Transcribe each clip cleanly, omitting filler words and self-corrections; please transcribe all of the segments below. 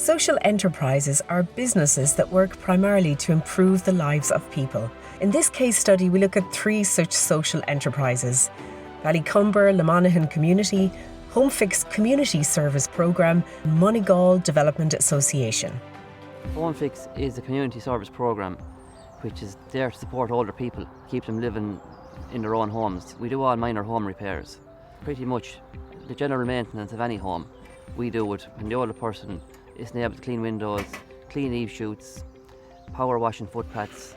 Social enterprises are businesses that work primarily to improve the lives of people. In this case study, we look at 3 such social enterprises: Ballycumber Le Monaghan Community, Home Fix Community Service Programme, and Moneygall Development Association. Home Fix is a community service programme which is there to support older people, keep them living in their own homes. We do all minor home repairs. Pretty much the general maintenance of any home, we do it when the older person isn't able to clean windows, clean eave chutes, power washing footpaths.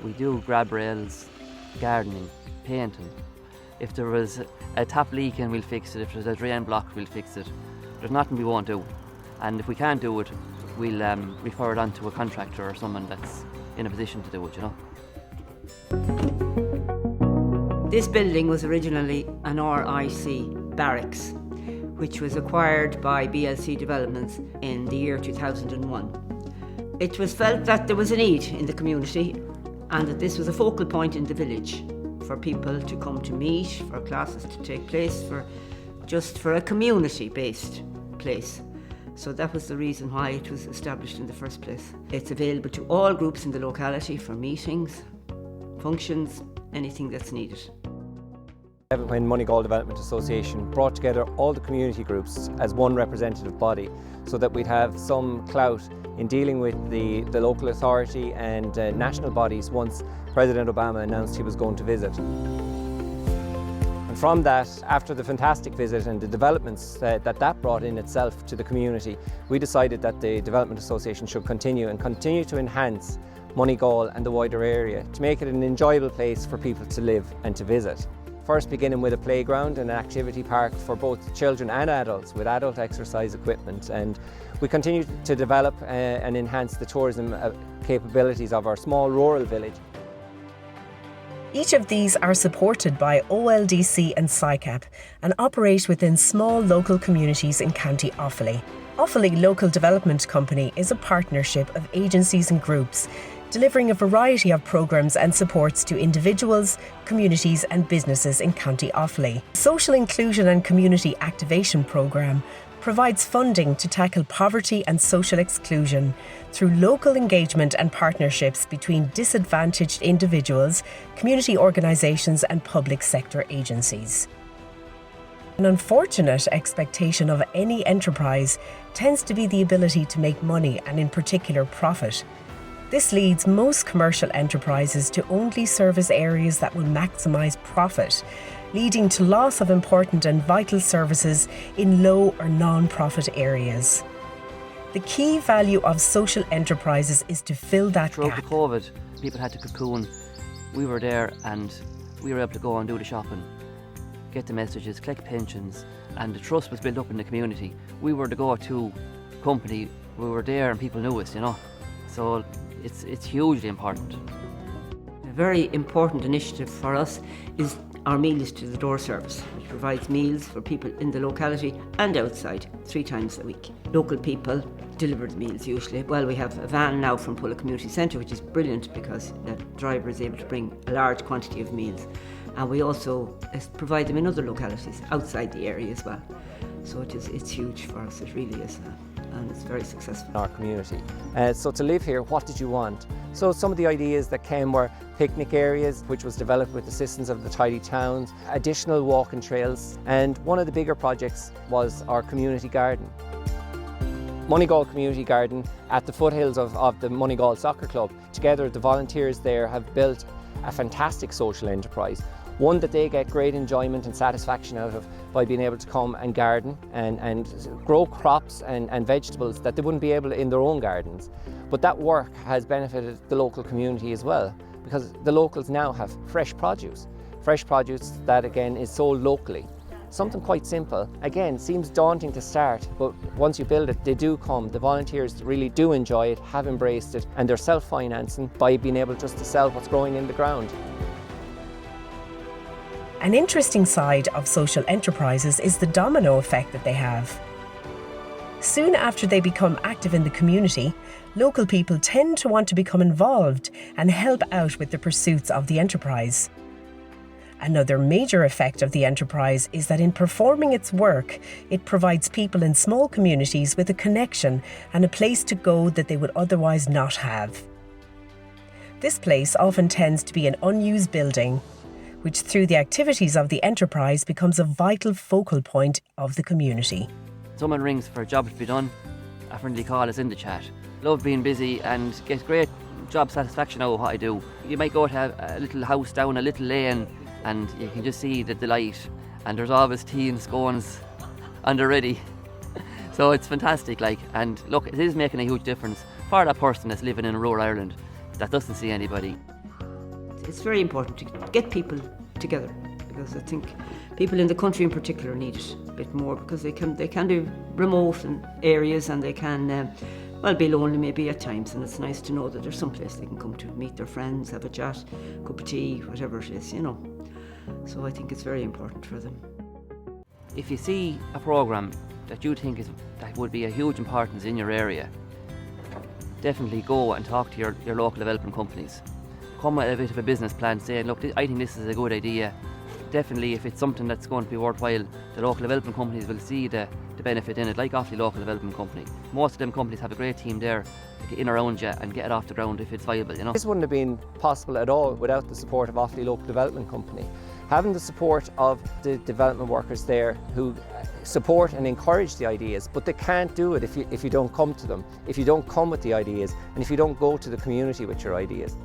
We do grab rails, gardening, painting. If there was a tap leaking, we'll fix it. If there's a drain blocked, we'll fix it. There's nothing we won't do. And if we can't do it, we'll refer it on to a contractor or someone that's in a position to do it, you know. This building was originally an RIC barracks, which was acquired by BLC Developments in the year 2001. It was felt that there was a need in the community and that this was a focal point in the village for people to come to meet, for classes to take place, for a community-based place. So that was the reason why it was established in the first place. It's available to all groups in the locality for meetings, functions, anything that's needed. When Moneygall Development Association brought together all the community groups as one representative body so that we'd have some clout in dealing with the local authority and national bodies once President Obama announced he was going to visit. And from that, after the fantastic visit and the developments that brought in itself to the community, we decided that the Development Association should continue to enhance Moneygall and the wider area to make it an enjoyable place for people to live and to visit. First beginning with a playground and an activity park for both children and adults with adult exercise equipment, and we continue to develop and enhance the tourism capabilities of our small rural village. Each of these are supported by OLDC and SICAP and operate within small local communities in County Offaly. Offaly Local Development Company is a partnership of agencies and groups delivering a variety of programmes and supports to individuals, communities and businesses in County Offaly. The Social Inclusion and Community Activation Programme provides funding to tackle poverty and social exclusion through local engagement and partnerships between disadvantaged individuals, community organisations and public sector agencies. An unfortunate expectation of any enterprise tends to be the ability to make money and in particular profit. This leads most commercial enterprises to only service areas that will maximise profit, leading to loss of important and vital services in low or non-profit areas. The key value of social enterprises is to fill that Throughout gap. the COVID, people had to cocoon. We were there and we were able to go and do the shopping, get the messages, collect pensions, and the trust was built up in the community. We were the go-to company. We were there and people knew us, you know. So it's hugely important. A very important initiative for us is our Meals to the Door service, which provides meals for people in the locality and outside 3 times a week. Local people deliver the meals usually. Well, we have a van now from Pulla Community Centre, which is brilliant because the driver is able to bring a large quantity of meals. And we also provide them in other localities outside the area as well. So it's huge for us, it really is. And it's very successful. In our community. So to live here, what did you want? So some of the ideas that came were picnic areas, which was developed with assistance of the Tidy Towns, additional walking trails, and one of the bigger projects was our community garden. Moneygall Community Garden at the foothills of the Moneygall Soccer Club. Together the volunteers there have built a fantastic social enterprise, one that they get great enjoyment and satisfaction out of by being able to come and garden and grow crops and vegetables that they wouldn't be able to in their own gardens. But that work has benefited the local community as well, because the locals now have fresh produce that again is sold locally. Something quite simple, again, seems daunting to start, but once you build it, they do come. The volunteers really do enjoy it, have embraced it, and they're self-financing by being able just to sell what's growing in the ground. An interesting side of social enterprises is the domino effect that they have. Soon after they become active in the community, local people tend to want to become involved and help out with the pursuits of the enterprise. Another major effect of the enterprise is that in performing its work, it provides people in small communities with a connection and a place to go that they would otherwise not have. This place often tends to be an unused building, which through the activities of the enterprise becomes a vital focal point of the community. Someone rings for a job to be done, a friendly call is in the chat. Love being busy and get great job satisfaction out of what I do. You might go to a little house down a little lane and you can just see the delight, and there's always tea and scones and they're ready. So it's fantastic, and look, it is making a huge difference for that person that's living in rural Ireland that doesn't see anybody. It's very important to get people together, because I think people in the country in particular need it a bit more, because they can do remote areas and they can be lonely maybe at times, and it's nice to know that there's some place they can come to, meet their friends, have a chat, cup of tea, whatever it is, So I think it's very important for them. If you see a programme that you think that would be a huge importance in your area, definitely go and talk to your local development companies. Come with a bit of a business plan saying, look, I think this is a good idea. Definitely, if it's something that's going to be worthwhile, the local development companies will see the benefit in it, like Offaly Local Development Company. Most of them companies have a great team there to get in around you and get it off the ground if it's viable, This wouldn't have been possible at all without the support of Offaly Local Development Company. Having the support of the development workers there who support and encourage the ideas, but they can't do it if you don't come to them, if you don't come with the ideas, and if you don't go to the community with your ideas.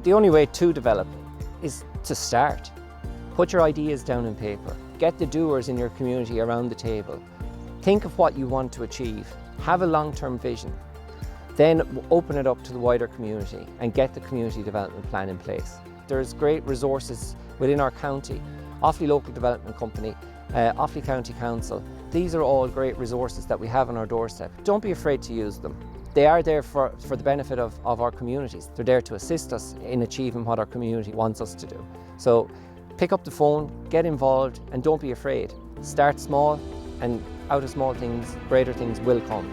The only way to develop is to start. Put your ideas down in paper. Get the doers in your community around the table. Think of what you want to achieve. Have a long-term vision. Then open it up to the wider community and get the community development plan in place. There's great resources within our county. Offaly Local Development Company, Offaly County Council. These are all great resources that we have on our doorstep. Don't be afraid to use them. They are there for the benefit of our communities. They're there to assist us in achieving what our community wants us to do. So pick up the phone, get involved, and don't be afraid. Start small, and out of small things, greater things will come.